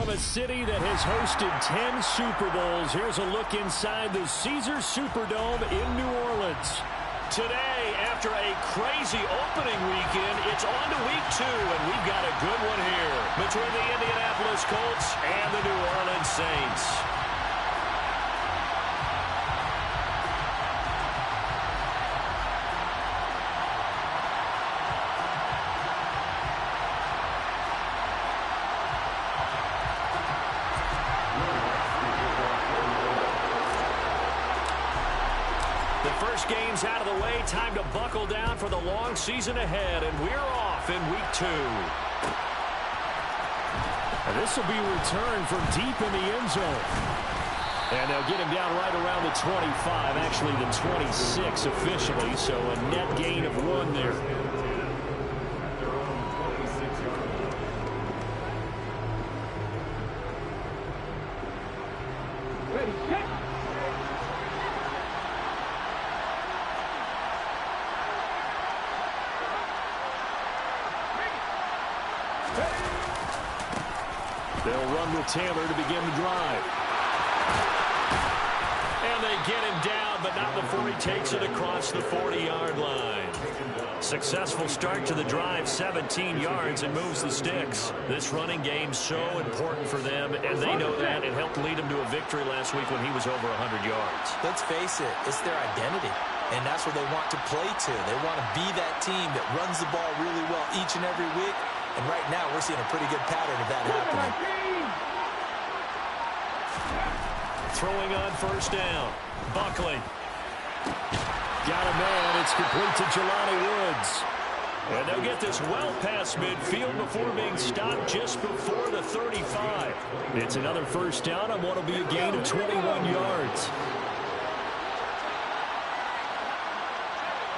From a city that has hosted 10 Super Bowls, here's a look inside the Caesars Superdome in New Orleans. Today, after a crazy opening weekend, it's on to week 2, and we've got a good one here between the Indianapolis Colts and the New Orleans Saints. Games out of the way, time to buckle down for the long season ahead, and we're off in week 2. And this will be returned from deep in the end zone. And they'll get him down right around the 25, actually the 26 officially, so a net gain of 1 there. They'll run with Taylor to begin the drive. And they get him down, but not before he takes it across the 40-yard line. Successful start to the drive, 17 yards, and moves the sticks. This running game so important for them, and they know that. It helped lead them to a victory last week when he was over 100 yards. Let's face it, it's their identity, and that's what they want to play to. They want to be that team that runs the ball really well each and every week. And right now, we're seeing a pretty good pattern of that happening. Throwing on first down. Buckley. Got a man. It's complete to Jelani Woods. And they'll get this well past midfield before being stopped just before the 35. It's another first down on what will be a gain of 21 yards.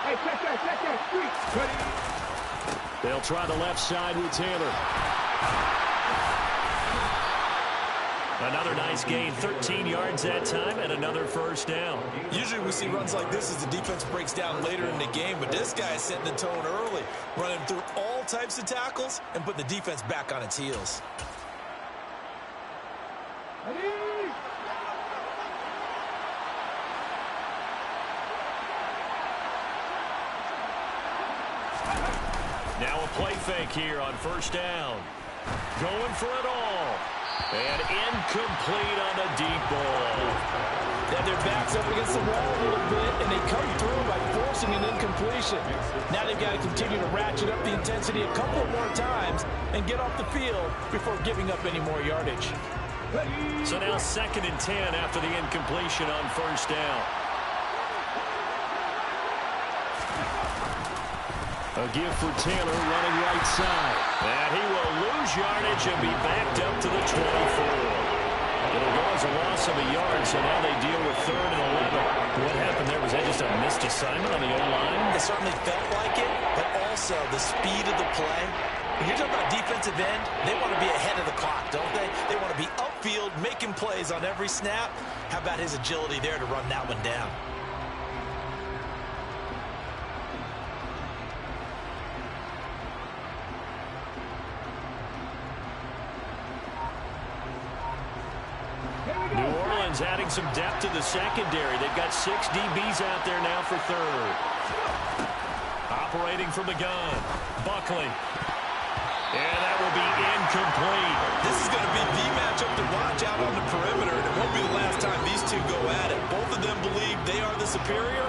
Hey, check that. They'll try the left side with Taylor. Another nice gain, 13 yards that time, and another first down. Usually we see runs like this as the defense breaks down later in the game, but this guy is setting the tone early, running through all types of tackles and putting the defense back on its heels. Now a play fake here on first down. Going for it all. And incomplete on the deep ball. And their back's up against the wall a little bit, and they come through by forcing an incompletion. Now they've got to continue to ratchet up the intensity a couple more times and get off the field before giving up any more yardage. So now 2nd and 10 after the incompletion on first down. A give for Taylor running right side. And he will lose yardage and be backed up to the 24. It'll go as a loss of a yard, so now they deal with 3rd and 11. What happened there? Was that just a missed assignment on the O-line? It certainly felt like it, but also the speed of the play. When you're talking about defensive end, they want to be ahead of the clock, don't they? They want to be upfield, making plays on every snap. How about his agility there to run that one down? New Orleans adding some depth to the secondary. They've got 6 DBs out there now for 3rd. Operating from the gun. Buckley. And that will be incomplete. This is going to be the matchup to watch out on the perimeter, and it won't be the last time these two go at it. Both of them believe they are the superior.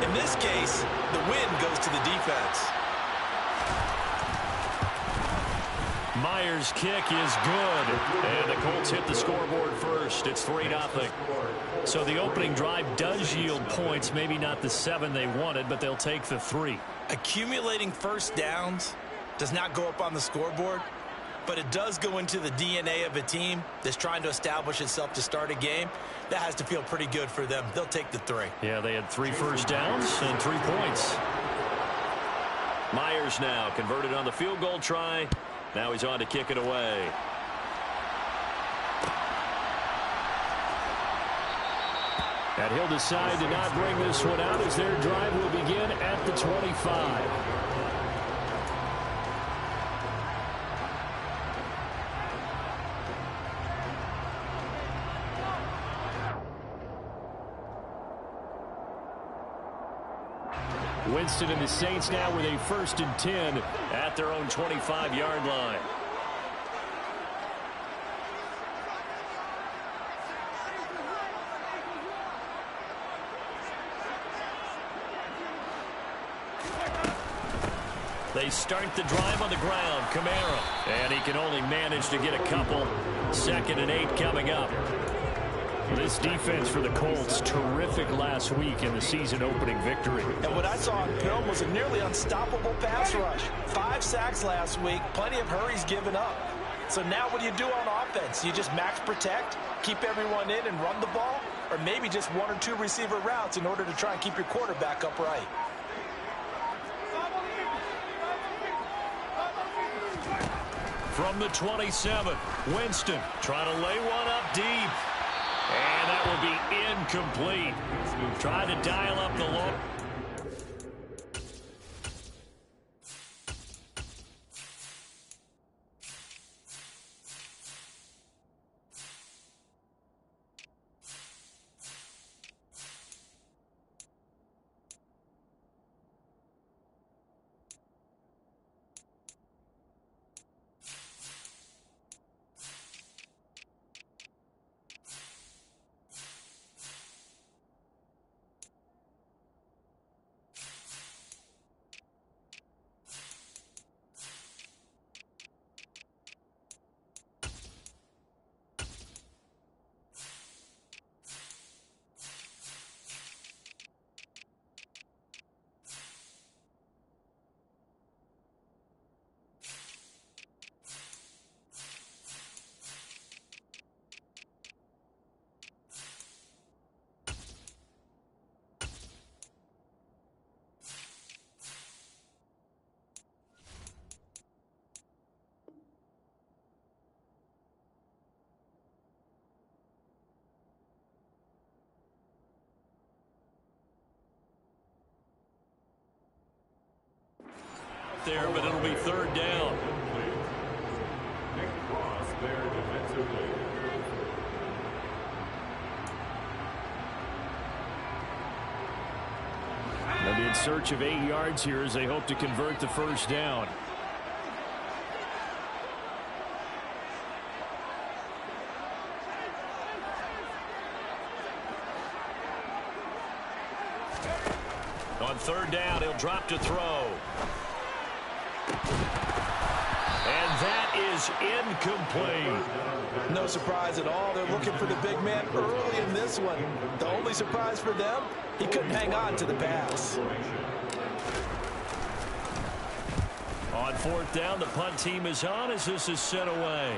In this case, the win goes to the defense. Myers' kick is good. And the Colts hit the scoreboard first. It's 3-0. So the opening drive does yield points. Maybe not the 7 they wanted, but they'll take the 3. Accumulating first downs does not go up on the scoreboard, but it does go into the DNA of a team that's trying to establish itself to start a game. That has to feel pretty good for them. They'll take the 3. Yeah, they had 3 first downs and 3 points. Myers now converted on the field goal try. Now he's on to kick it away. And he'll decide to not bring this one out as their drive will begin at the 25. Winston and the Saints now with a 1st and 10 at their own 25-yard line. They start the drive on the ground. Kamara. And he can only manage to get a couple. 2nd and 8 coming up. This defense for the Colts, terrific last week in the season-opening victory. And what I saw on film was a nearly unstoppable pass rush. 5 sacks last week, plenty of hurries given up. So now what do you do on offense? You just max protect, keep everyone in and run the ball? Or maybe just 1 or 2 receiver routes in order to try and keep your quarterback upright? From the 27, Winston trying to lay one up deep. And that will be incomplete. Trying to dial up the low. There, but it'll be 3rd down. They'll be in search of 8 yards here as they hope to convert the 1st down. On 3rd down, he'll drop to throw. And that is incomplete. No surprise at all. They're looking for the big man early in this one. The only surprise for them, he couldn't hang on to the pass. On 4th down, the punt team is on as this is sent away.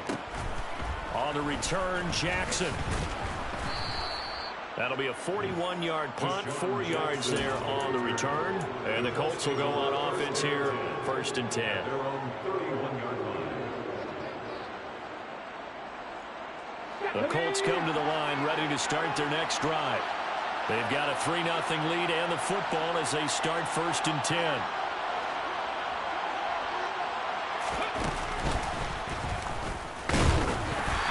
On the return, Jackson. That'll be a 41-yard punt, 4 yards there on the return. And the Colts will go on offense here, 1st and 10. The Colts come to the line ready to start their next drive. They've got a 3-0 lead and the football as they start 1st and 10.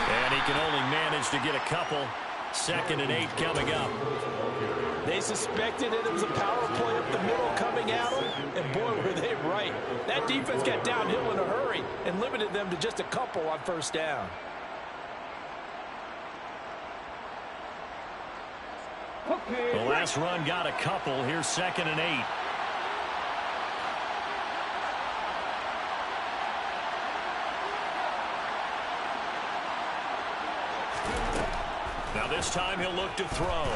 And he can only manage to get a couple. 2nd and 8 coming up. They suspected it was a power play up the middle coming at them, and boy, were they right. That defense got downhill in a hurry and limited them to just a couple on 1st down. The last run got a couple. Here's 2nd and 8. Now this time he'll look to throw.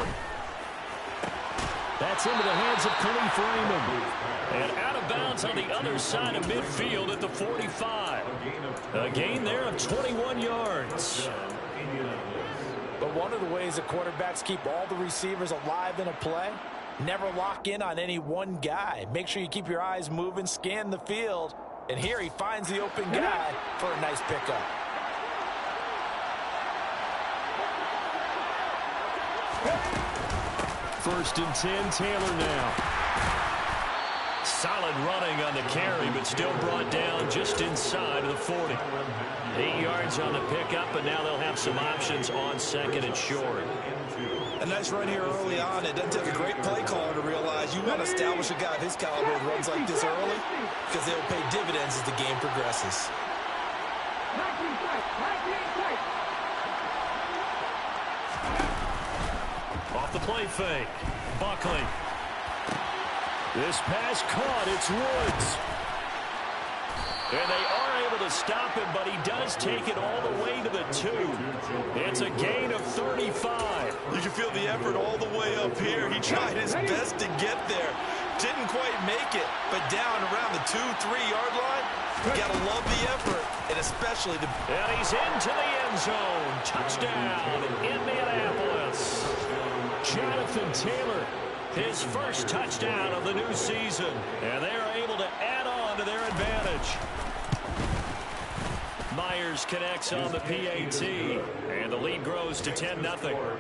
That's into the hands of Khalif Raymond. And out of bounds on the other side of midfield at the 45. A gain there of 21 yards. But one of the ways that quarterbacks keep all the receivers alive in a play, never lock in on any one guy. Make sure you keep your eyes moving, scan the field. And here he finds the open guy for a nice pickup. First and 10, Taylor now. Solid running on the carry, but still brought down just inside of the 40. 8 yards on the pickup, but now they'll have some options on second and short. A nice run here early on. It doesn't take a great play caller to realize you want to establish a guy of his caliber with runs like this early, because they'll pay dividends as the game progresses. Off the play fake. Buckley. This pass caught. It's Woods. And they are able to stop him, but he does take it all the way to the 2. It's a gain of 35. You can feel the effort all the way up here. He tried his best to get there. Didn't quite make it, but down around the 2-3-yard line, you got to love the effort, and especially the... And he's into the end zone. Touchdown, Indianapolis. Jonathan Taylor, his first touchdown of the new season. And they are able to add on to their advantage. Myers connects on the PAT, and the lead grows to 10-0.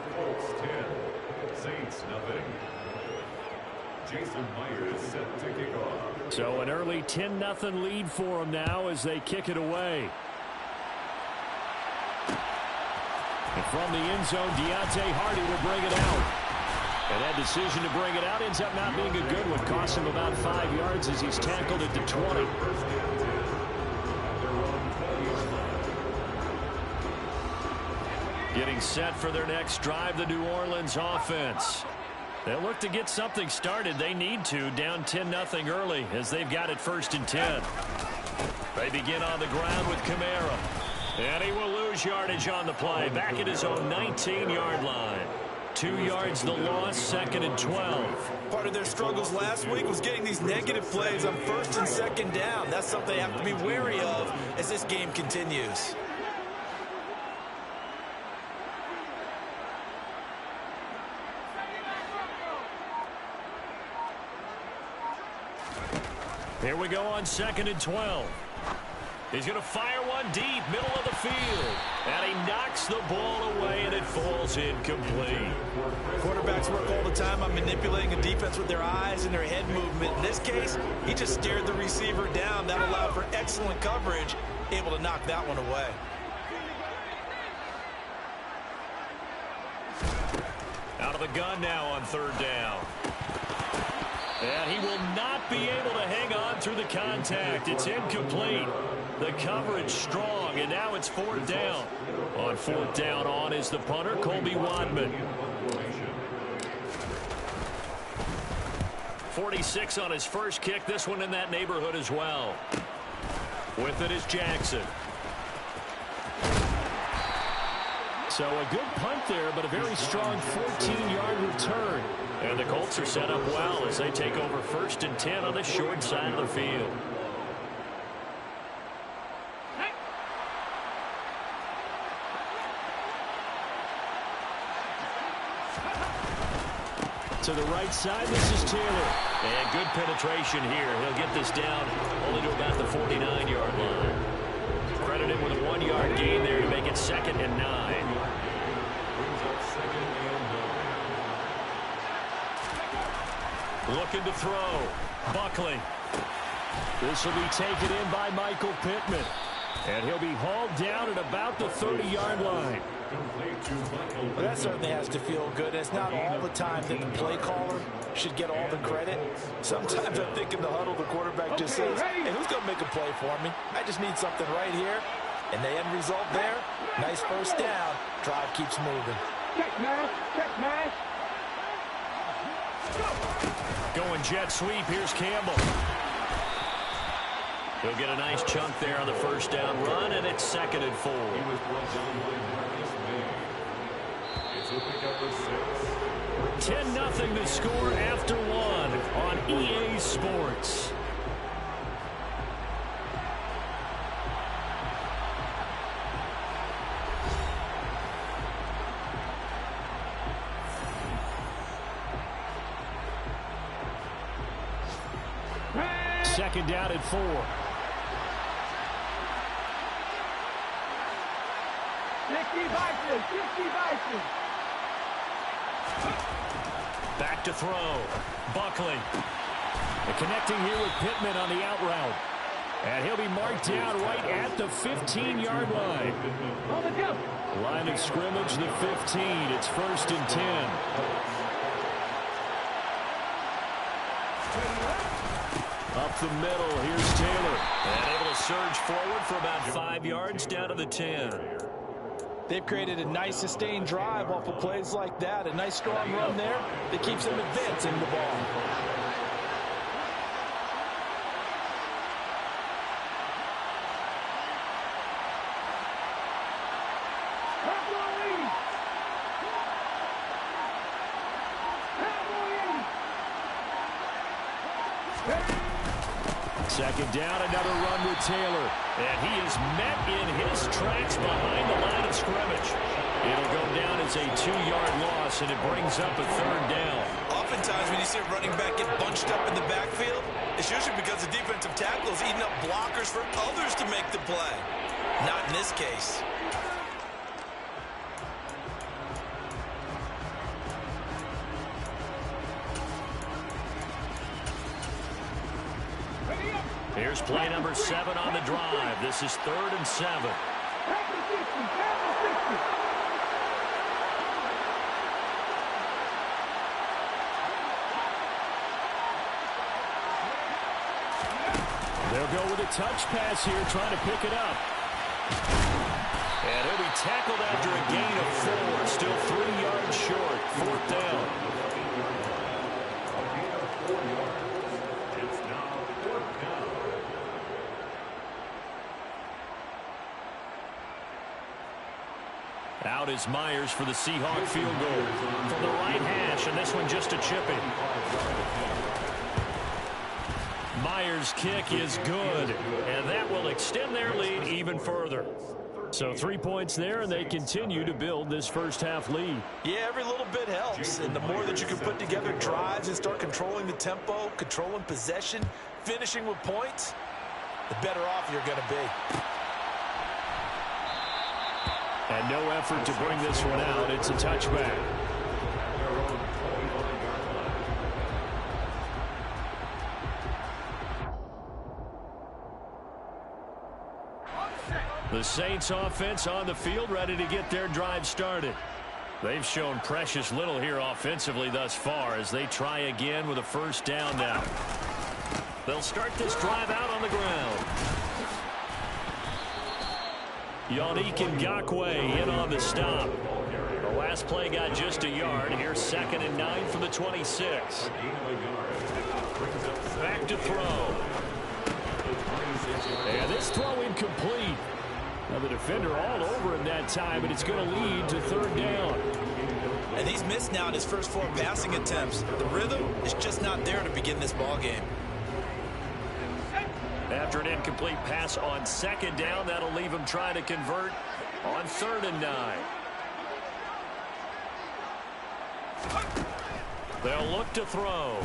Saints nothing. Jason Myers set to kick off. So an early 10-0 lead for them now as they kick it away. And from the end zone, Deontay Hardy will bring it out. And that decision to bring it out ends up not being a good one. Costs him about 5 yards as he's tackled at the 20. Getting set for their next drive, the New Orleans offense. They'll look to get something started. They need to, down 10-0 early as they've got it 1st and 10. They begin on the ground with Kamara. And he will lose yardage on the play. Back at his own 19-yard line. 2 yards the loss, 2nd and 12. Part of their struggles last week was getting these negative plays on 1st and 2nd down. That's something they have to be wary of as this game continues. Here we go on 2nd and 12. He's going to fire one deep, middle of the field. And he knocks the ball away, and it falls incomplete. Quarterbacks work all the time on manipulating a defense with their eyes and their head movement. In this case, he just stared the receiver down. That allowed for excellent coverage, able to knock that one away. Out of the gun now on 3rd down. And he will not be able to hang on through the contact. It's incomplete. The coverage strong, and now it's 4th down. On 4th down on is the punter, Colby Wadman. 46 on his first kick. This one in that neighborhood as well. With it is Jackson. So a good punt there, but a very strong 14-yard return. And the Colts are set up well as they take over 1st and 10 on the short side of the field. To the right side, this is Taylor. And good penetration here. He'll get this down only to about the 49-yard line. Credit him with a 1-yard gain there to make it 2nd and 9. Looking to throw. Buckley. This will be taken in by Michael Pittman. And he'll be hauled down at about the 30-yard line. Well, that certainly has to feel good. It's not all the time that the play caller should get all the credit. Sometimes I think in the huddle, the quarterback just says, hey, who's going to make a play for me? I just need something right here. And the end result there, nice 1st down. Drive keeps moving. Check, man. Check, man. Going jet sweep. Here's Campbell. He'll get a nice chunk there on the 1st down run, and it's 2nd and 4. It's a pickup of 6. 10-0 the score after 1 on EA Sports. Second down at 4. 50 Vikings, 50 Vikings. Back to throw. Buckley. And connecting here with Pittman on the out route. And he'll be marked down right at the 15-yard line. Line of scrimmage, the 15. It's 1st and 10. Up the middle, here's Taylor. And able to surge forward for about 5 yards down to the 10. They've created a nice sustained drive off of plays like that. A nice strong run there that keeps them advancing the ball. Second down, another run with Taylor. And he is met in his tracks behind the line of scrimmage. It'll go down as a 2-yard loss, and it brings up a 3rd down. Oftentimes when you see a running back get bunched up in the backfield, it's usually because the defensive tackle is eating up blockers for others to make the play. Not in this case. Here's play number 7 on the drive. This is 3rd and 7. They'll go with a touch pass here, trying to pick it up. And he'll be tackled after a gain of 4. Still 3 yards short. 4th down. Out is Myers for the Seahawk field goal from the right hash, and this one just a chipping. Myers' kick is good, and that will extend their lead even further. So 3 points there, and they continue to build this first half lead. Yeah, every little bit helps, and the more that you can put together drives and start controlling the tempo, controlling possession, finishing with points, the better off you're going to be. And no effort to bring this one out. It's a touchback. The Saints offense on the field, ready to get their drive started. They've shown precious little here offensively thus far as they try again with a 1st down now. They'll start this drive out on the ground. Yannick Ngakoue in on the stop. The last play got just a yard. Here's 2nd and 9 from the 26. Back to throw. And this throw incomplete. Now the defender all over him that time, but it's going to lead to 3rd down. And he's missed now in his first 4 passing attempts. The rhythm is just not there to begin this ball game. After an incomplete pass on 2nd down, that'll leave him trying to convert on 3rd and 9. They'll look to throw.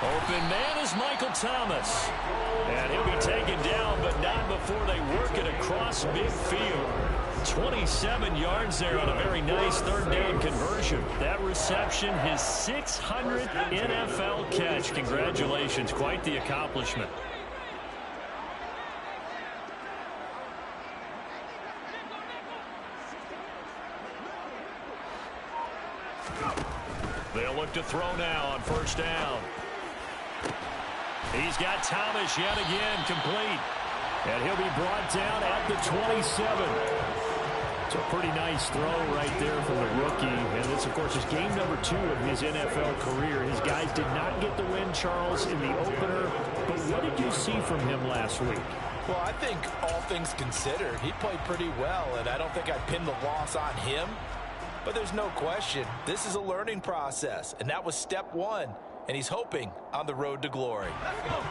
Open man is Michael Thomas. And he'll be taken down, but not before they work it across midfield. 27 yards there on a very nice 3rd down conversion. That reception, his 600th NFL catch. Congratulations, quite the accomplishment. They'll look to throw now on 1st down. He's got Thomas yet again, complete. And he'll be brought down at the 27. It's a pretty nice throw right there from the rookie. And this, of course, is game number 2 of his NFL career. His guys did not get the win, Charles, in the opener. But what did you see from him last week? Well, I think all things considered, he played pretty well, and I don't think I'd pin the loss on him. But there's no question, this is a learning process, and that was step 1. And he's hoping on the road to glory.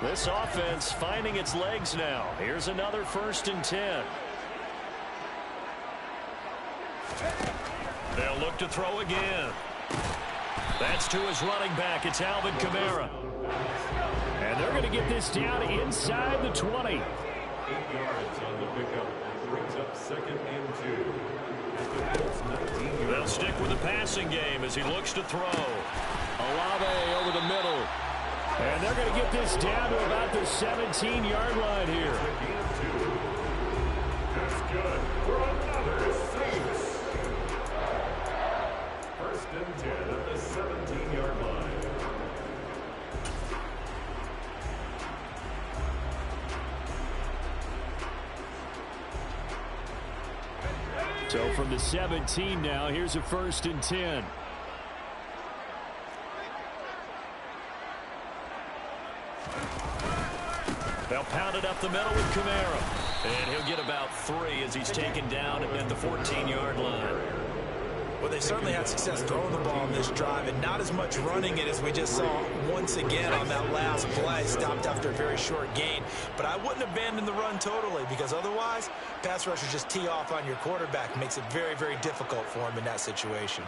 This offense finding its legs now. Here's another 1st and 10. They'll look to throw again. That's to his running back. It's Alvin Kamara. And they're going to get this down inside the 20. 8 yards on the pickup. Brings up 2nd and 2. They'll stick with the passing game as he looks to throw. Olave over the middle. And they're going to get this down to about the 17-yard line here. That's good for another 6. First and 10 at the 17-yard line. So from the 17 now, here's a 1st and 10. They'll pound it up the middle with Kamara. And he'll get about 3 as he's taken down at the 14-yard line. Well, they certainly had success throwing the ball on this drive, and not as much running it as we just saw once again on that last play. Stopped after a very short gain. But I wouldn't abandon the run totally, because otherwise, pass rushers just tee off on your quarterback. It makes it very, very difficult for him in that situation.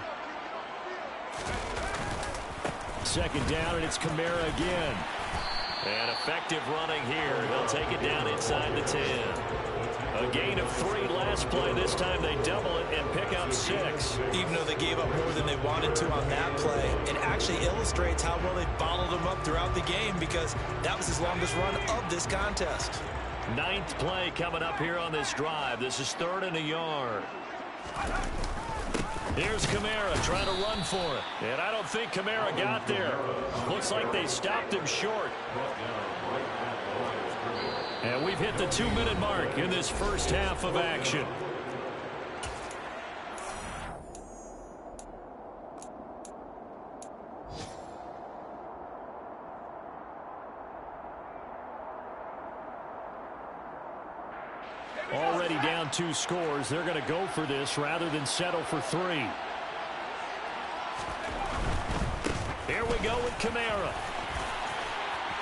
2nd down, and it's Kamara again. And effective running here. He'll take it down inside the 10. A gain of 3 last play. This time they double it and pick up 6. Even though they gave up more than they wanted to on that play, it actually illustrates how well they bottled them up throughout the game, because that was his longest run of this contest. 9th play coming up here on this drive. This is 3rd and a yard. Here's Kamara trying to run for it. And I don't think Kamara got there. Looks like they stopped him short. And we've hit the 2-minute mark in this first half of action. Already down 2 scores. They're going to go for this rather than settle for 3. Here we go with Kamara.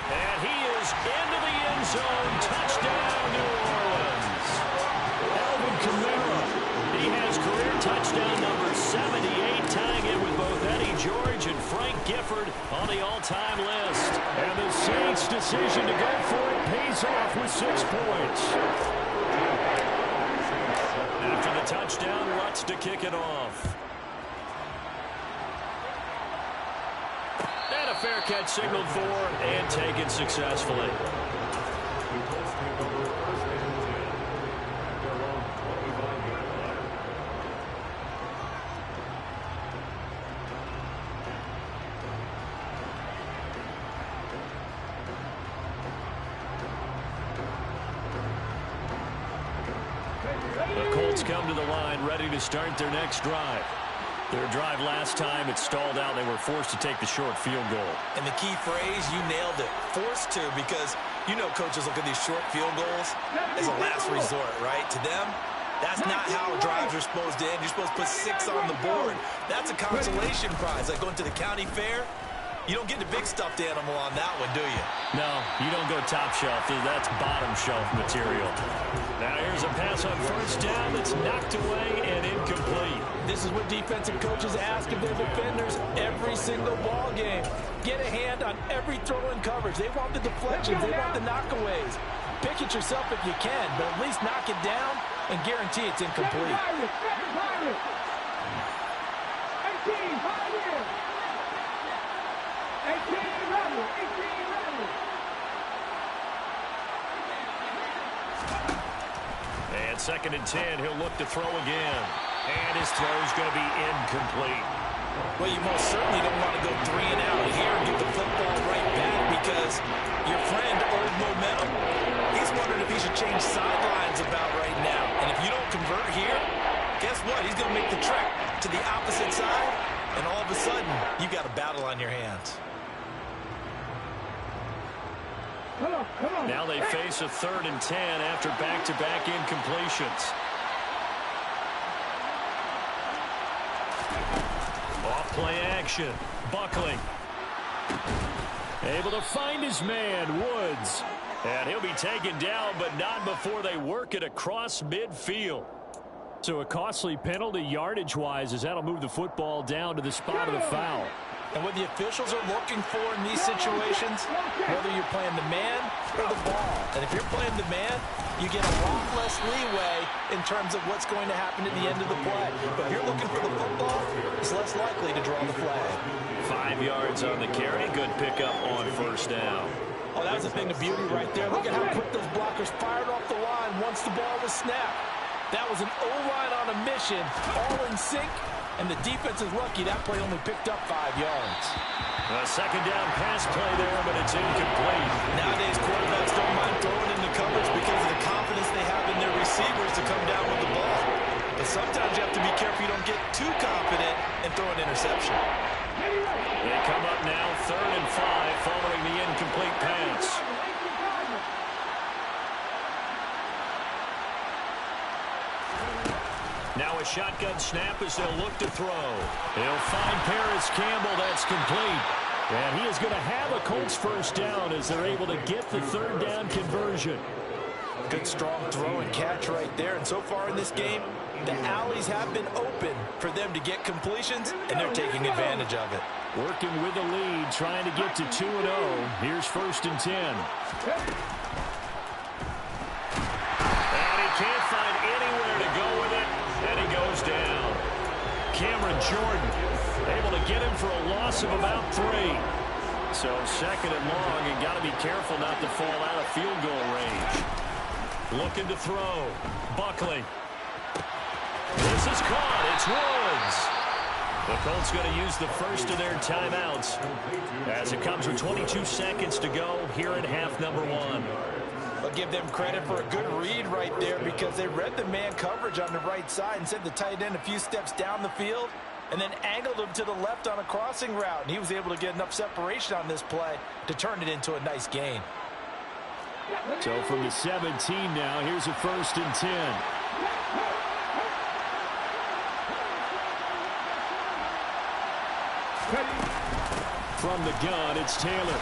And he is into the end zone. Touchdown, New Orleans. Alvin Kamara. He has career touchdown number 78, tying it with both Eddie George and Frank Gifford on the all-time list. And the Saints' decision to go for it pays off with 6 points. After the touchdown, Lutz to kick it off. And a fair catch signaled for and taken successfully. The Colts come to the line ready to start their next drive. Their drive last time, it stalled out. They were forced to take the short field goal. And the key phrase, you nailed it, forced to, because you know coaches look at these short field goals as a last resort, right? To them, that's not how drives are supposed to end. You're supposed to put 6 on the board. That's a consolation prize, like going to the county fair. You don't get the big stuffed animal on that one, do you? No, you don't go top shelf. That's bottom shelf material. Now here's a pass on 1st down that's knocked away and incomplete. This is what defensive coaches ask of their defenders every single ball game. Get a hand on every throw in coverage. They want the deflections. They want the knockaways. Pick it yourself if you can, but at least knock it down and guarantee it's incomplete. And 2nd and 10, he'll look to throw again. And his throw's going to be incomplete. Well, you most certainly don't want to go 3 and out here and get the football right back, because your friend owed momentum. He's wondering if he should change sidelines about right now. And if you don't convert here, guess what? He's going to make the trek to the opposite side, and all of a sudden, you got a battle on your hands. Now they face a 3rd and 10 after back-to-back incompletions. Off-play action. Buckling. Able to find his man, Woods. And he'll be taken down, but not before they work it across midfield. So a costly penalty yardage-wise, as that'll move the football down to the spot of the foul. And what the officials are looking for in these situations, whether you're playing the man or the ball. And if you're playing the man, you get a lot less leeway in terms of what's going to happen at the end of the play. But if you're looking for the football, it's less likely to draw the flag. 5 yards on the carry. Good pickup on first down. Oh, that was a thing of beauty right there. Look at how quick those blockers fired off the line once the ball was snapped. That was an O-line on a mission, all in sync, and the defense is lucky that play only picked up 5 yards. A second down pass play there, but it's incomplete. Nowadays, quarterbacks don't mind throwing into coverage because of the confidence they have in their receivers to come down with the ball. But sometimes you have to be careful you don't get too confident and throw an interception. They come up now, 3rd and 5, following the incomplete pass. Now a shotgun snap as they'll look to throw. He'll find Paris Campbell. That's complete. And he is going to have a Colts first down as they're able to get the 3rd down conversion. Good strong throw and catch right there. And so far in this game, the alleys have been open for them to get completions, and they're taking advantage of it. Working with the lead, trying to get to 2-0. Here's 1st and 10. And he can't find anywhere to go with it. And he goes down. Cameron Jordan able to get him for a loss of about 3. So 2nd and long, and got to be careful not to fall out of field goal range. Looking to throw. Buckley. This is caught. It's Woods. The Colts going to use the first of their timeouts as it comes with 22 seconds to go here in half number 1. I'll give them credit for a good read right there because they read the man coverage on the right side and sent the tight end a few steps down the field and then angled him to the left on a crossing route. And he was able to get enough separation on this play to turn it into a nice gain. So from the 17 now, here's a 1st and 10. From the gun, it's Taylor.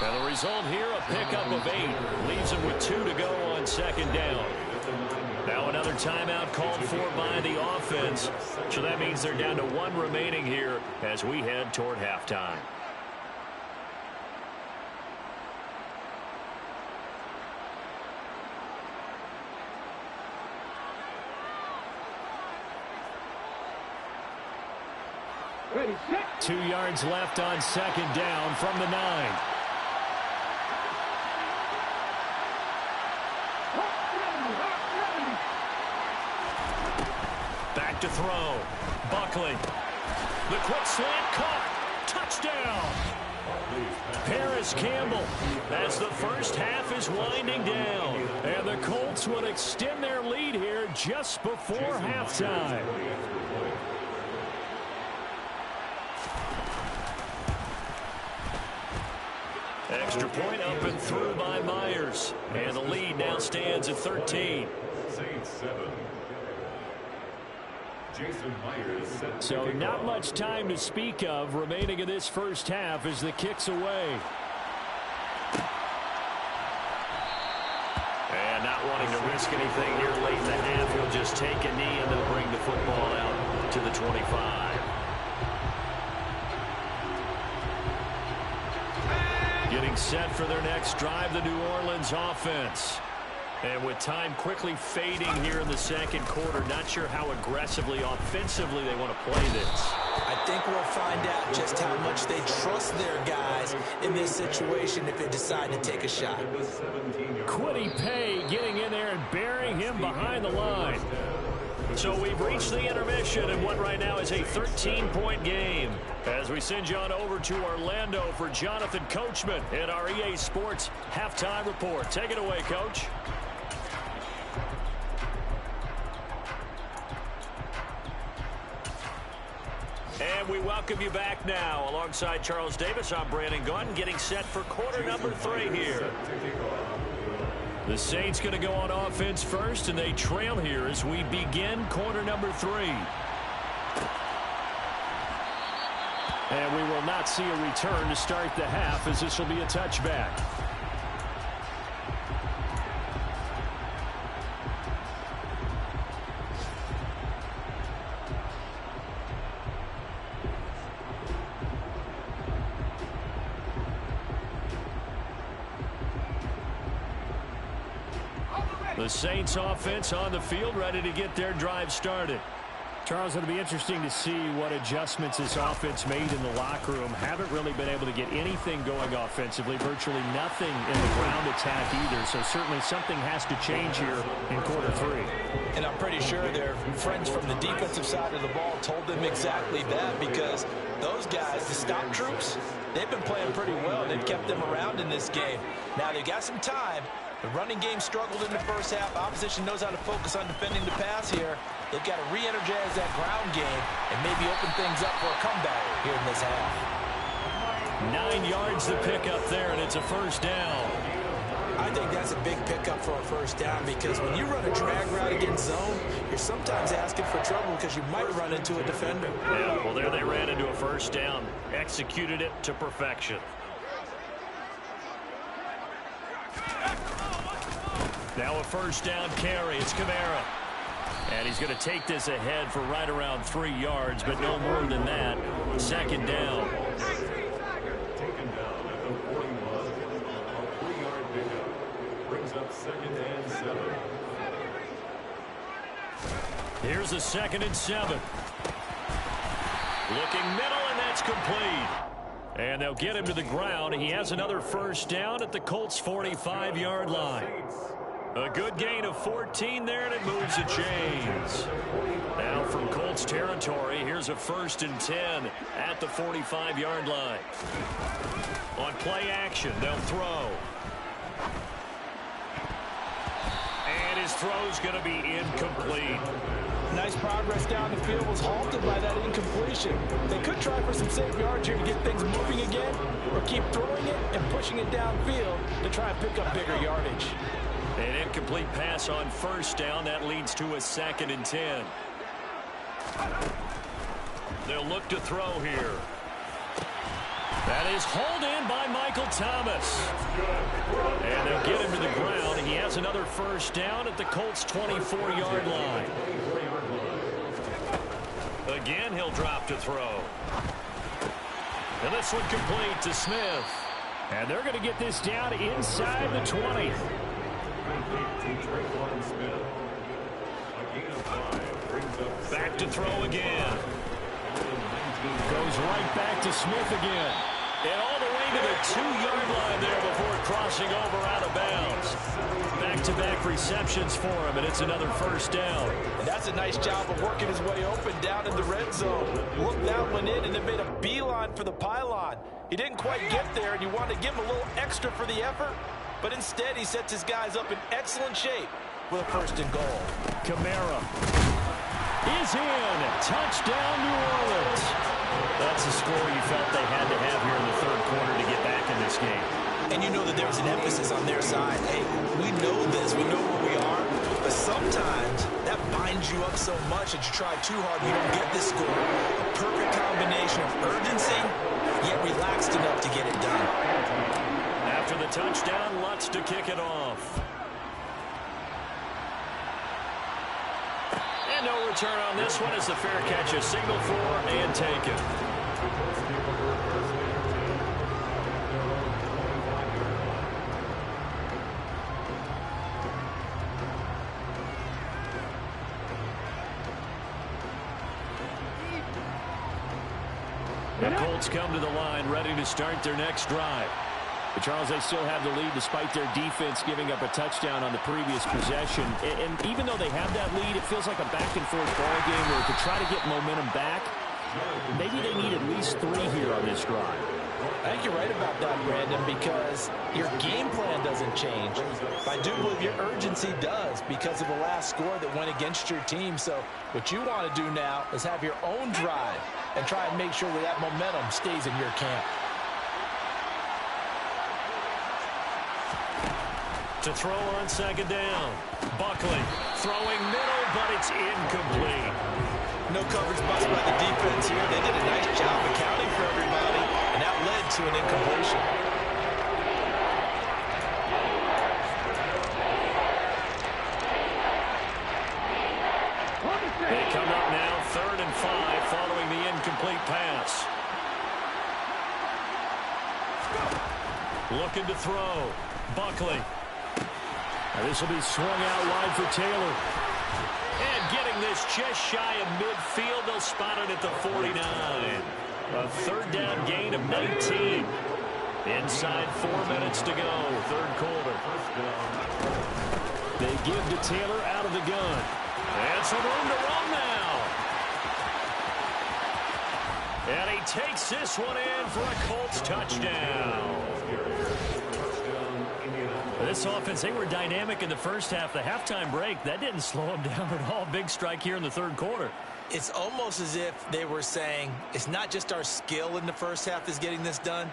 And the result here, a pickup of 8. Leaves him with 2 to go on 2nd down. Now another timeout called for by the offense. So that means they're down to 1 remaining here as we head toward halftime. Ready, set. 2 yards left on 2nd down from the 9. Back to throw. Buckley. The quick slant caught. Touchdown. Paris Campbell as the first half is winding down. And the Colts would extend their lead here just before halftime. Extra point up and through by Myers. And the lead now stands at 13. Saints 7. Jason Myers set. So not much time to speak of remaining in this first half as the kick's away. And not wanting to risk anything here late in the half, he'll just take a knee and they'll bring the football out to the 25. Getting set for their next drive, the New Orleans offense. And with time quickly fading here in the 2nd quarter, not sure how aggressively, offensively they want to play this. I think we'll find out just how much they trust their guys in this situation if they decide to take a shot. Quiddy Pay getting in there and burying him behind the line. So we've reached the intermission in what right now is a 13-point game. As we send you on over to Orlando for Jonathan Coachman in our EA Sports Halftime Report. Take it away, Coach. And we welcome you back now. Alongside Charles Davis, I'm Brandon Gunn, getting set for quarter number 3 here. The Saints going to go on offense first, and they trail here as we begin quarter number 3. And we will not see a return to start the half, as this will be a touchback. The Saints offense on the field, ready to get their drive started. Charles, it'll be interesting to see what adjustments this offense made in the locker room. Haven't really been able to get anything going offensively, virtually nothing in the ground attack either. So certainly something has to change here in quarter three. And I'm pretty sure their friends from the defensive side of the ball told them exactly that, because those guys, the stop troops, they've been playing pretty well. They've kept them around in this game. Now they've got some time. The running game struggled in the first half. Opposition knows how to focus on defending the pass here. They've got to re-energize that ground game and maybe open things up for a comeback here in this half. 9 yards to pick up there, and it's a first down. I think that's a big pickup for a first down, because when you run a drag route against zone, you're sometimes asking for trouble because you might run into a defender. Yeah, well, there they ran into a first down. Executed it to perfection. Now a first down carry. It's Kamara. And he's going to take this ahead for right around 3 yards, but no more than that. Second down. Taken down at the 41. A 3-yard pickup. Brings up 2nd and 7. Here's a 2nd and 7. Looking middle, and that's complete. And they'll get him to the ground. He has another first down at the Colts' 45-yard line. A good gain of 14 there, and it moves the chains. Now from Colts territory, here's a 1st and 10 at the 45-yard line. On play action, they'll throw. And his throw's going to be incomplete. Nice progress down the field was halted by that incompletion. They could try for some safe yards here to get things moving again, or keep throwing it and pushing it downfield to try and pick up bigger yardage. An incomplete pass on first down. That leads to a 2nd and 10. They'll look to throw here. That is hauled in by Michael Thomas. And they'll get him to the ground. He has another first down at the Colts' 24-yard line. Again, he'll drop to throw. And this one complete to Smith. And they're going to get this down inside the 20. Back to throw again. Goes right back to Smith again. And all the way to the 2-yard line there before crossing over out of bounds. Back-to-back receptions for him, and it's another first down. And that's a nice job of working his way open down in the red zone. Looked that one in and then made a beeline for the pylon. He didn't quite get there, and you want to give him a little extra for the effort. But instead, he sets his guys up in excellent shape with a 1st and goal. Kamara is in. Touchdown, New Orleans. That's a score you felt they had to have here in the 3rd quarter to get back in this game. And you know that there's an emphasis on their side. Hey, we know this. We know where we are. But sometimes that binds you up so much that you try too hard and you don't get this score. A perfect combination of urgency, yet relaxed enough to get it done. After the touchdown, Lutz to kick it off. And no return on this one as the fair catch is signaled for and taken. The Colts come to the line ready to start their next drive. But Charles, they still have the lead despite their defense giving up a touchdown on the previous possession. And even though they have that lead, it feels like a back-and-forth ball game where to try to get momentum back, maybe they need at least 3 here on this drive. I think you're right about that, Brandon, because your game plan doesn't change. I do believe your urgency does because of the last score that went against your team. So what you want to do now is have your own drive and try and make sure that momentum stays in your camp. To throw on 2nd down. Buckley throwing middle, but it's incomplete. No coverage bust by the defense here. They did a nice job accounting for everybody, and that led to an incompletion. They come up now 3rd and 5 following the incomplete pass. Looking to throw. Buckley. This will be swung out wide for Taylor. And getting this just shy of midfield, they'll spot it at the 49. A third down gain of 19. Inside 4 minutes to go, third quarter. They give to Taylor out of the gun. And some room to run now. And he takes this one in for a Colts touchdown. This offense, they were dynamic in the first half. The halftime break, that didn't slow them down at all. Big strike here in the third quarter. It's almost as if they were saying, it's not just our skill in the first half that's getting this done.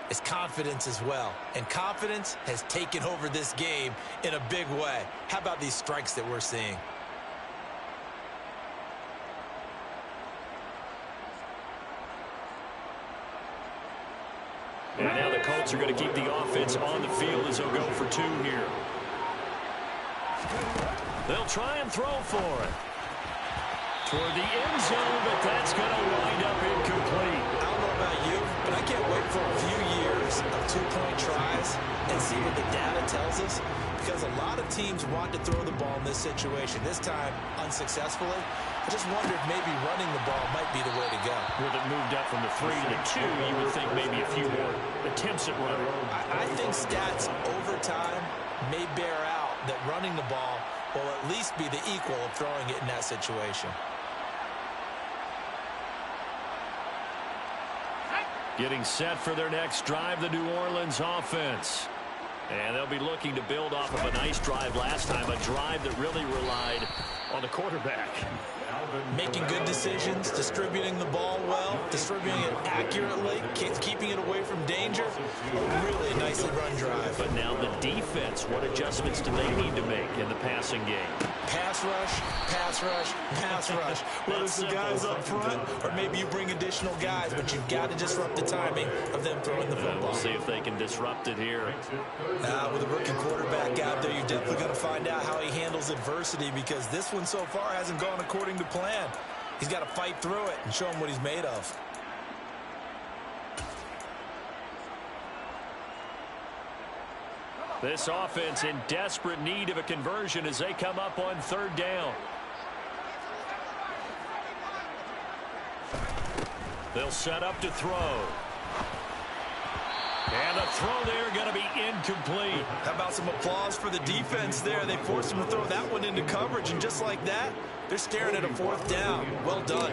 It's confidence as well. And confidence has taken over this game in a big way. How about these strikes that we're seeing? And now the Colts are going to keep the offense on the field as they'll go for 2 here. They'll try and throw for it. Toward the end zone, but that's going to wind up incomplete. I don't know about you, but I can't wait for a few years of 2-point tries and see what the data tells us. Because a lot of teams want to throw the ball in this situation. This time, unsuccessfully. I just wonder if maybe running the ball might be the way to go. With it moved up from the 3 to the 2, you would think maybe a few more attempts at running. I think stats over time may bear out that running the ball will at least be the equal of throwing it in that situation. Getting set for their next drive, the New Orleans offense. And they'll be looking to build off of a nice drive last time, a drive that really relied on the quarterback. Making good decisions, distributing the ball well, distributing it accurately, keeping it away from danger. Really a nicely run drive. But now the defense, what adjustments do they need to make in the passing game? Pass rush, pass rush, pass rush. Whether it's the guys up front or maybe you bring additional guys, but you've got to disrupt the timing of them throwing the football. We'll see if they can disrupt it here. With a rookie quarterback out there, you're definitely going to find out how he handles adversity because this one so far hasn't gone according to plan. He's got to fight through it and show him what he's made of. This offense in desperate need of a conversion as they come up on third down. They'll set up to throw. And the throw there going to be incomplete. How about some applause for the defense there? They forced him to throw that one into coverage, and just like that, they're staring at a fourth down. Well done.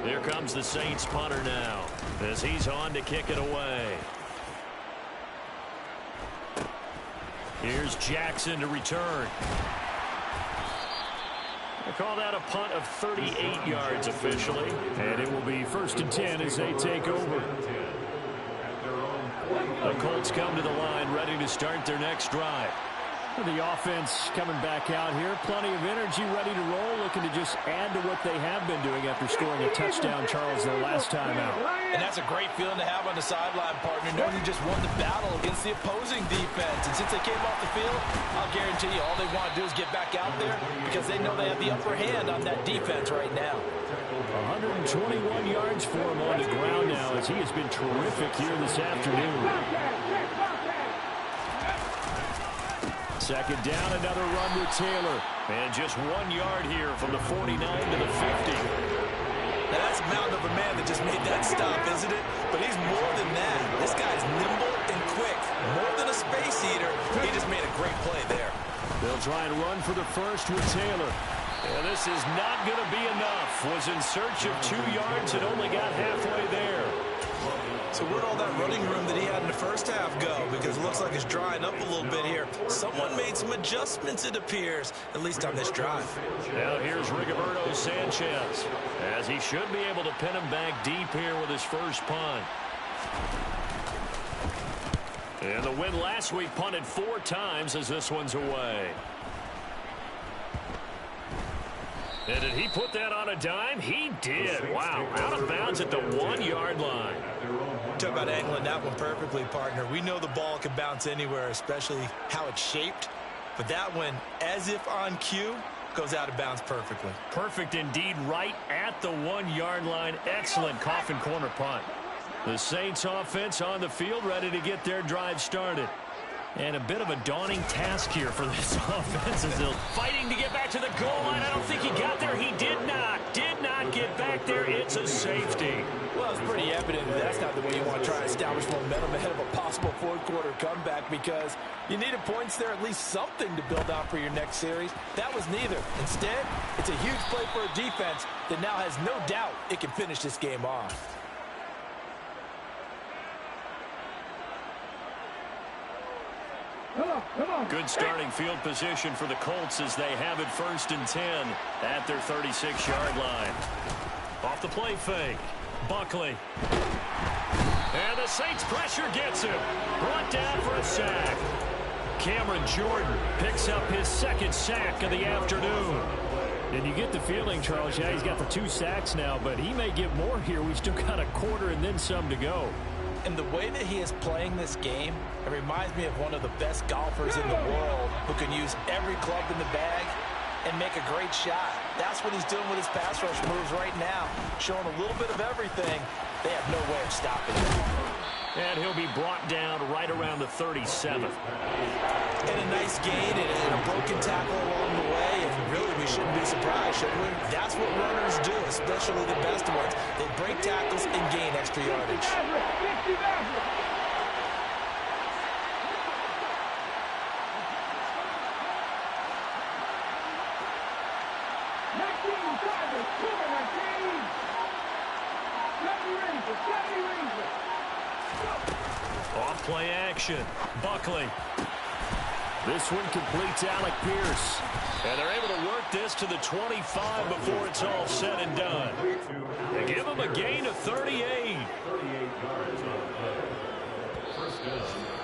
Here comes the Saints punter now as he's on to kick it away. Here's Jackson to return. They call that a punt of 38 yards officially. And it will be 1st and 10 as they take over. The Colts come to the line ready to start their next drive. The offense coming back out here. Plenty of energy, ready to roll, looking to just add to what they have been doing after scoring a touchdown, Charles, their last time out. And that's a great feeling to have on the sideline, partner, knowing you just won the battle against the opposing defense. And since they came off the field, I'll guarantee you all they want to do is get back out there because they know they have the upper hand on that defense right now. 121 yards for him on the ground now as he has been terrific here this afternoon. Second down, another run with Taylor. And just 1 yard here from the 49 to the 50. Now that's a mountain of a man that just made that stop, isn't it? But he's more than that. This guy's nimble and quick. More than a space eater. He just made a great play there. They'll try and run for the first with Taylor. And this is not going to be enough. Was in search of 2 yards and only got halfway there. So where'd all that running room that he had in the first half go? Because it looks like it's drying up a little bit here. Someone made some adjustments, it appears, at least on this drive. Now here's Rigoberto Sanchez, as he should be able to pin him back deep here with his first punt. And the win last week punted 4 times as this one's away. And did he put that on a dime? He did. Wow, out of bounds at the 1 yard line. Talk about angling that one perfectly, partner. We know the ball can bounce anywhere, especially how it's shaped. But that one, as if on cue, goes out of bounds perfectly. Perfect indeed, right at the 1 yard line. Excellent coffin corner punt. The Saints offense on the field ready to get their drive started. And a bit of a daunting task here for this offense as they're fighting to get back to the goal line. I don't think he got there. He did not get back there. It's a safety. Well, it's pretty evident that that's not the way you want to try to establish momentum ahead of a possible fourth-quarter comeback, because you needed points there, at least something to build out for your next series. That was neither. Instead, it's a huge play for a defense that now has no doubt it can finish this game off. Come on. Good starting field position for the Colts as they have it 1st and 10 at their 36-yard line. Off the play fake. Buckley. And the Saints pressure gets him. Brought down for a sack. Cameron Jordan picks up his 2nd sack of the afternoon. And you get the feeling, Charles, yeah, he's got the 2 sacks now, but he may get more here. We still got a quarter and then some to go. And the way that he is playing this game, it reminds me of one of the best golfers in the world who can use every club in the bag and make a great shot. That's what he's doing with his pass rush moves right now, showing a little bit of everything. They have no way of stopping him. And he'll be brought down right around the 37th. And a nice gain and a broken tackle along the way. And really, we shouldn't be surprised, should we? That's what runners do, especially the best ones. They break tackles and gain extra yardage. Off play action. Buckley. This one completes Alec Pierce. And they're able to work this to the 25 before it's all said and done. They give him a gain of 38. 38 yards on play. First down,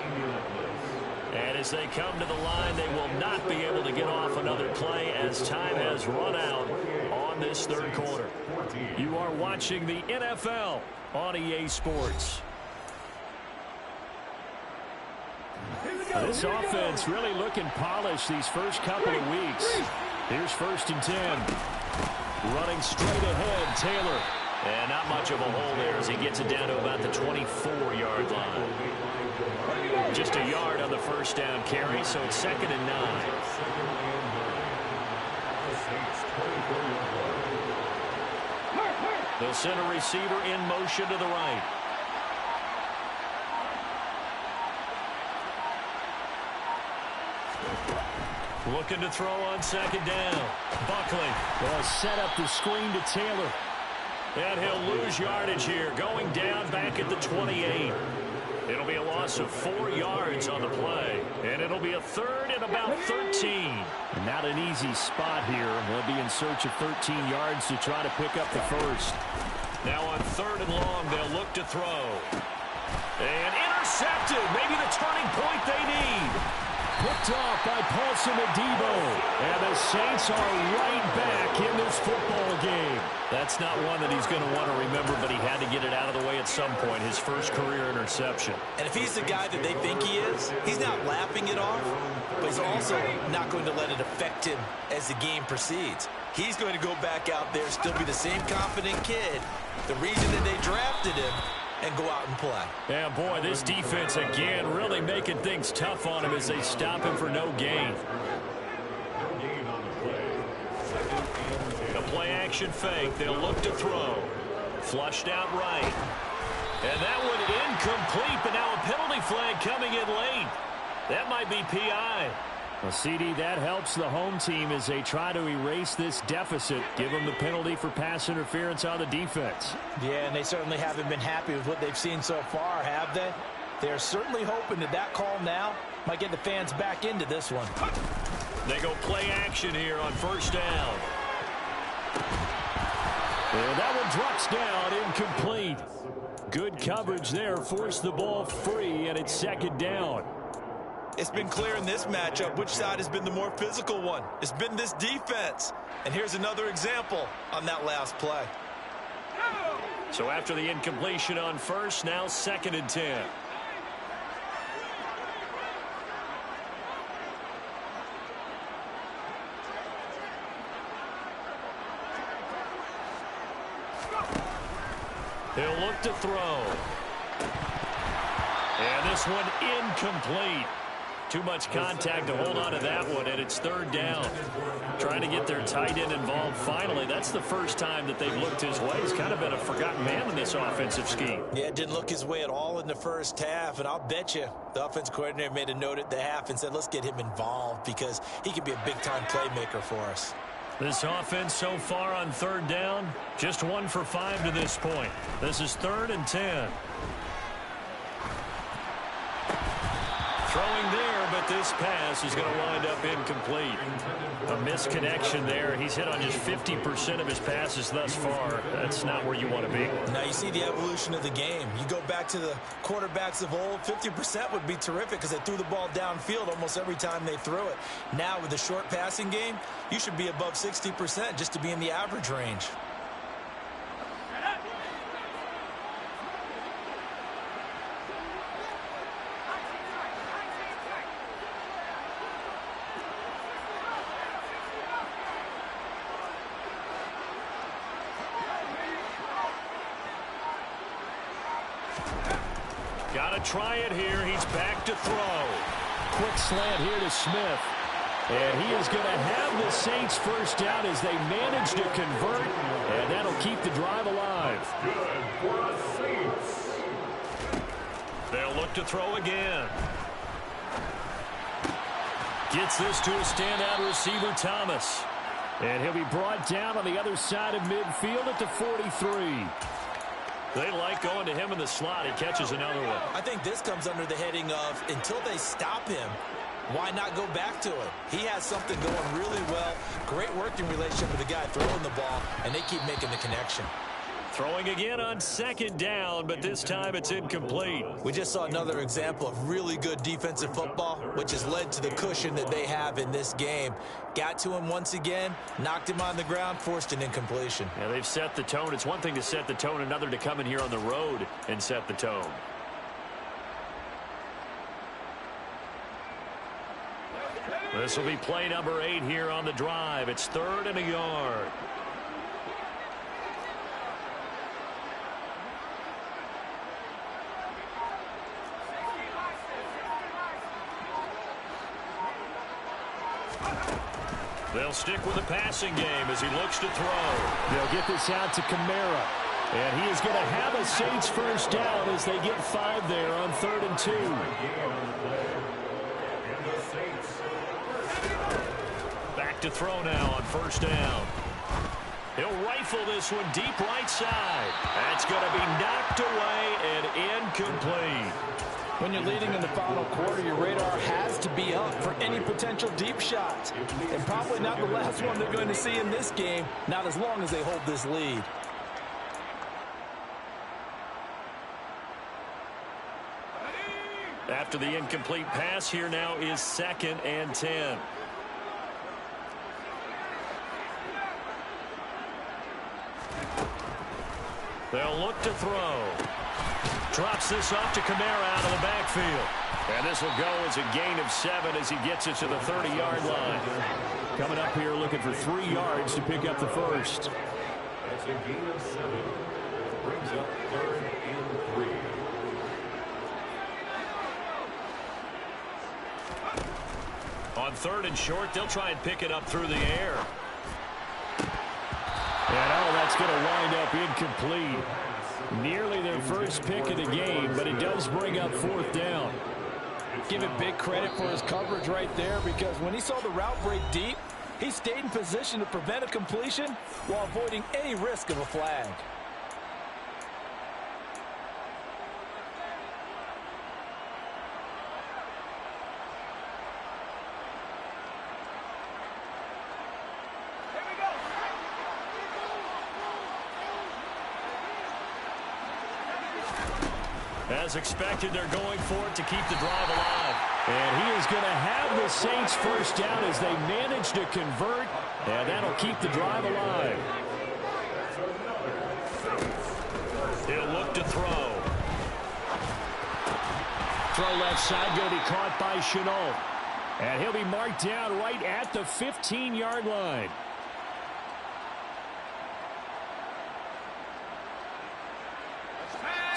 Indianapolis. And as they come to the line, they will not be able to get off another play as time has run out on this 3rd quarter. You are watching the NFL on EA Sports. This offense really looking polished these first couple of weeks. Here's 1st and 10. Running straight ahead, Taylor. And not much of a hole there as he gets it down to about the 24-yard line. Just a yard on the 1st down carry, so it's 2nd and 9. They'll send a receiver in motion to the right. Looking to throw on 2nd down. Buckley will set up the screen to Taylor. And he'll lose yardage here, going down back at the 28. It'll be a loss of 4 yards on the play. And it'll be a 3rd and about 13. And not an easy spot here. They'll be in search of 13 yards to try to pick up the 1st. Now on 3rd and long, they'll look to throw. And intercepted. Maybe the turning point they need. Picked off by Paulson Adebo. And the Saints are right back in this football game. That's not one that he's going to want to remember, but he had to get it out of the way at some point. His first career interception. And if he's the guy that they think he is, he's not laughing it off, but he's also not going to let it affect him as the game proceeds. He's going to go back out there, still be the same confident kid. The reason that they drafted him, and go out and play. Yeah, boy, this defense again really making things tough on him as they stop him for no gain. A play action fake. They'll look to throw. Flushed out right. And that one incomplete, but now a penalty flag coming in late. That might be PI. Well, CD, that helps the home team as they try to erase this deficit. Give them the penalty for pass interference on the defense. Yeah, and they certainly haven't been happy with what they've seen so far, have they? They're certainly hoping that that call now might get the fans back into this one. They go play action here on 1st down. And that one drops down, incomplete. Good coverage there, forced the ball free, and it's 2nd down. It's been clear in this matchup which side has been the more physical one. It's been this defense. And here's another example on that last play. So after the incompletion on 1st, now 2nd and 10. He'll look to throw. And this one incomplete. Too much contact to hold on to that one, and it's third down. Trying to get their tight end involved finally. That's the first time that they've looked his way. He's kind of been a forgotten man in this offensive scheme. Yeah, it didn't look his way at all in the first half, and I'll bet you the offense coordinator made a note at the half and said, let's get him involved because he can be a big-time playmaker for us. This offense so far on third down, just 1 for 5 to this point. This is 3rd and 10. Throwing there, but this pass is going to wind up incomplete. A misconnection there. He's hit on just 50% of his passes thus far. That's not where you want to be. Now you see the evolution of the game. You go back to the quarterbacks of old, 50% would be terrific because they threw the ball downfield almost every time they threw it. Now with the short passing game, you should be above 60% just to be in the average range. Got to try it here. He's back to throw. Quick slant here to Smith. And he is going to have the Saints first down as they manage to convert. And that'll keep the drive alive. Good for the Saints. They'll look to throw again. Gets this to a standout receiver, Thomas. And he'll be brought down on the other side of midfield at the 43. They like going to him in the slot. He catches another one. I think this comes under the heading of until they stop him, why not go back to it? He has something going really well. Great working relationship with the guy throwing the ball, and they keep making the connection. Throwing again on 2nd down, but this time it's incomplete. We just saw another example of really good defensive football, which has led to the cushion that they have in this game. Got to him once again, knocked him on the ground, forced an incompletion. Yeah, they've set the tone. It's one thing to set the tone, another to come in here on the road and set the tone. This will be play number 8 here on the drive. It's 3rd and a yard. They'll stick with the passing game as he looks to throw. They'll get this out to Kamara. And he is going to have a Saints first down as they get 5 there on 3rd and 2. Back to throw now on 1st down. He'll rifle this one deep right side. That's going to be knocked away and incomplete. When you're leading in the final quarter, your radar has to be up for any potential deep shots. And probably not the last one they're going to see in this game, not as long as they hold this lead. After the incomplete pass, here now is 2nd and 10. They'll look to throw. Drops this off to Kamara out of the backfield. And this will go as a gain of 7 as he gets it to the 30-yard line. Coming up here looking for 3 yards to pick up the first. That's a gain of 7. Brings up 3rd and 3. On 3rd and short, they'll try and pick it up through the air. And that's going to wind up incomplete. Nearly their first pick of the game, but it does bring up 4th down. Give it big credit for his coverage right there, because when he saw the route break deep, he stayed in position to prevent a completion while avoiding any risk of a flag. As expected, they're going for it to keep the drive alive. And he is going to have the Saints first down as they manage to convert. And that'll keep the drive alive. He'll look to throw. Throw left side, going to be caught by Chenault. And he'll be marked down right at the 15-yard line.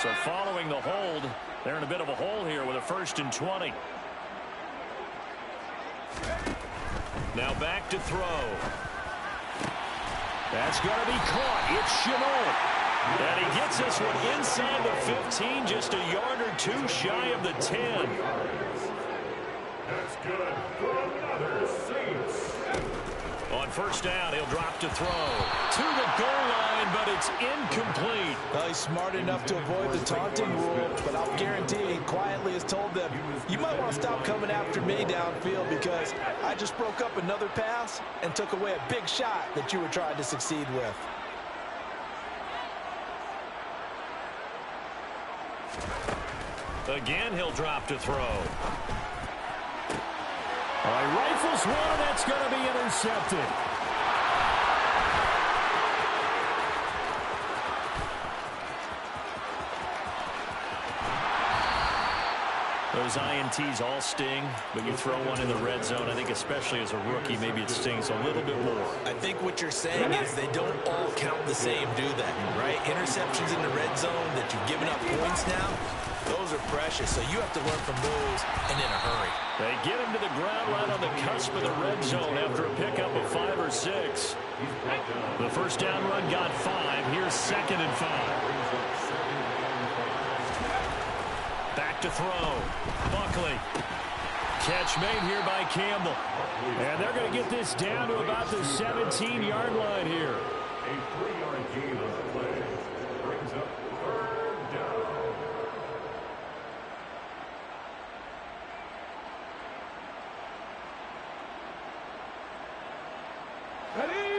So following the hold, they're in a bit of a hole here with a 1st and 20. Now back to throw. That's going to be caught. It's Chenault. And he gets this one inside the 15, just a yard or two shy of the 10. That's good for another Saints. On first down, he'll drop to throw. To the goal line, but it's incomplete. Well, he's smart enough to avoid the taunting rule, but I'll guarantee he quietly has told them, you might want to stop coming after me downfield because I just broke up another pass and took away a big shot that you were trying to succeed with. Again, he'll drop to throw. All right, rifles one, and that's going to be intercepted. Those INTs all sting, but you throw one in the red zone. I think especially as a rookie, maybe it stings a little bit more. I think what you're saying is they don't all count the same, do they? Right? Interceptions in the red zone that you've given up points now, those are precious. So you have to learn from those and in a hurry. They get him to the ground right on the cusp of the red zone after a pickup of 5 or 6. The first down run got 5. Here's 2nd and 5. Back to throw. Buckley. Catch made here by Campbell. And they're going to get this down to about the 17-yard line here. A 3-yard gain on the play brings up 3rd down.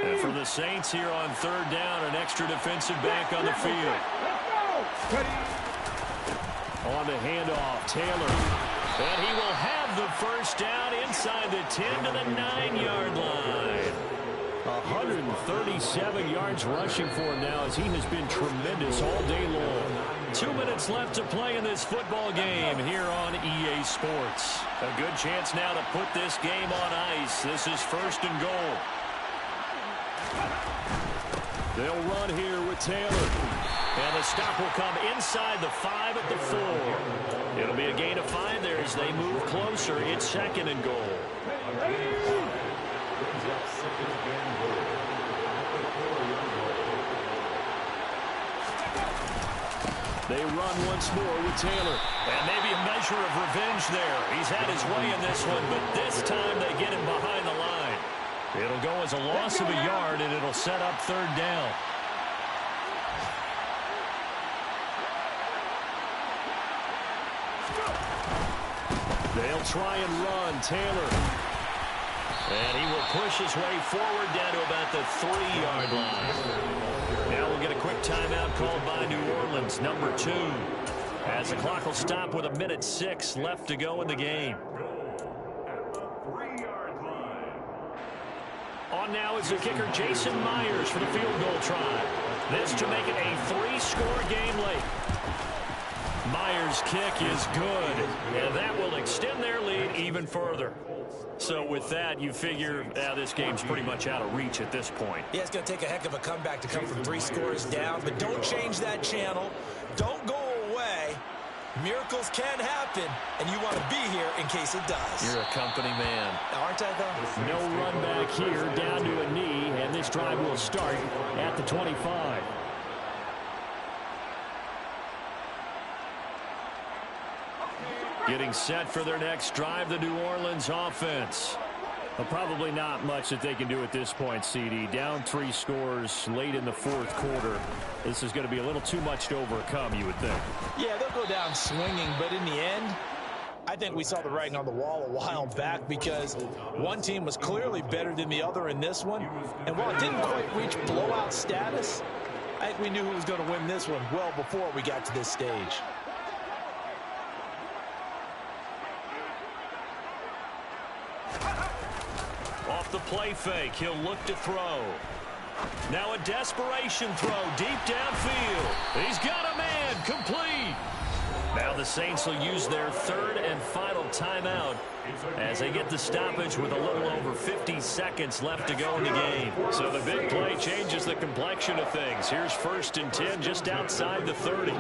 And for the Saints here on 3rd down, an extra defensive back on the field. On the handoff, Taylor. And he will have the first down inside the 10 to the 9-yard line. 137 yards rushing for him now as he has been tremendous all day long. 2 minutes left to play in this football game here on EA Sports. A good chance now to put this game on ice. This is 1st and goal. They'll run here with Taylor. And the stop will come inside the 5 at the 4. It'll be a gain of 5 there as they move closer. It's 2nd and goal. They run once more with Taylor. And maybe a measure of revenge there. He's had his way in this one, but this time they get him behind the line. It'll go as a loss of a yard, and it'll set up 3rd down. They'll try and run. Taylor. And he will push his way forward down to about the 3-yard line. Now we'll get a quick timeout called by New Orleans, number 2. As the clock will stop with 1:06 left to go in the game. On now is the kicker, Jason Myers, for the field goal try. This to make it a 3-score game late. Myers' kick is good, and that will extend their lead even further. So with that, you figure this game's pretty much out of reach at this point. Yeah, it's going to take a heck of a comeback to come from 3 scores down, but don't change that channel. Don't go away. Miracles can happen, and you want to be here in case it does. You're a company man. Aren't I, though? No run back here, down to a knee, and this drive will start at the 25. Getting set for their next drive, the New Orleans offense. Well, probably not much that they can do at this point, CD. Down 3 scores late in the 4th quarter. This is going to be a little too much to overcome, you would think. Yeah, they'll go down swinging, but in the end, I think we saw the writing on the wall a while back because one team was clearly better than the other in this one. And while it didn't quite reach blowout status, I think we knew who was going to win this one well before we got to this stage. Off the play fake, he'll look to throw. Now a desperation throw deep downfield. He's got a man, complete. Now the Saints will use their 3rd and final timeout as they get the stoppage with a little over 50 seconds left to go in the game. So the big play changes the complexion of things. Here's 1st and 10 just outside the 30.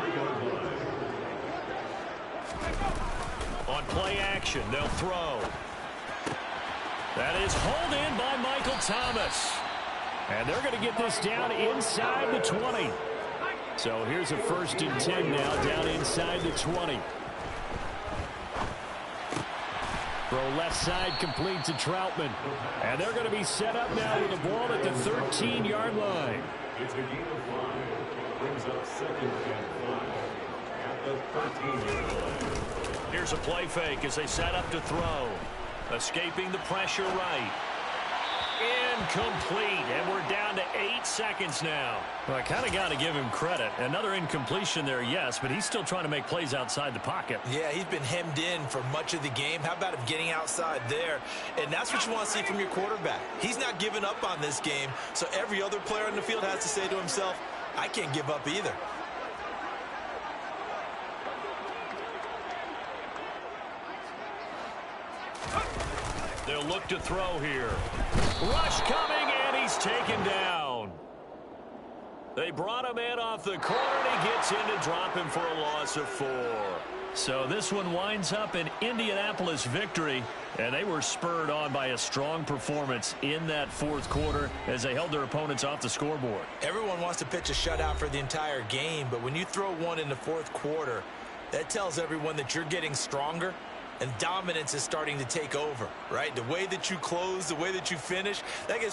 On play action, they'll throw. That is hauled in by Michael Thomas. And they're going to get this down inside the 20. So here's a 1st and 10 now, down inside the 20. Throw left side complete to Troutman. And they're going to be set up now with the ball at the 13-yard line. It's a gain of 5. Brings up 2nd and 5 at the 13-yard line. Here's a play fake as they set up to throw. Escaping the pressure right. Incomplete, and we're down to 8 seconds now. Well, I kind of got to give him credit. Another incompletion there, yes, but he's still trying to make plays outside the pocket. Yeah, he's been hemmed in for much of the game. How about him getting outside there? And that's what you want to see from your quarterback. He's not giving up on this game, so every other player on the field has to say to himself, I can't give up either. They'll look to throw here. Rush coming, and he's taken down. They brought him in off the corner, and he gets in to drop him for a loss of 4. So this one winds up an Indianapolis victory, and they were spurred on by a strong performance in that 4th quarter as they held their opponents off the scoreboard. Everyone wants to pitch a shutout for the entire game, but when you throw one in the 4th quarter, that tells everyone that you're getting stronger. And dominance is starting to take over, right? The way that you close, the way that you finish, that gives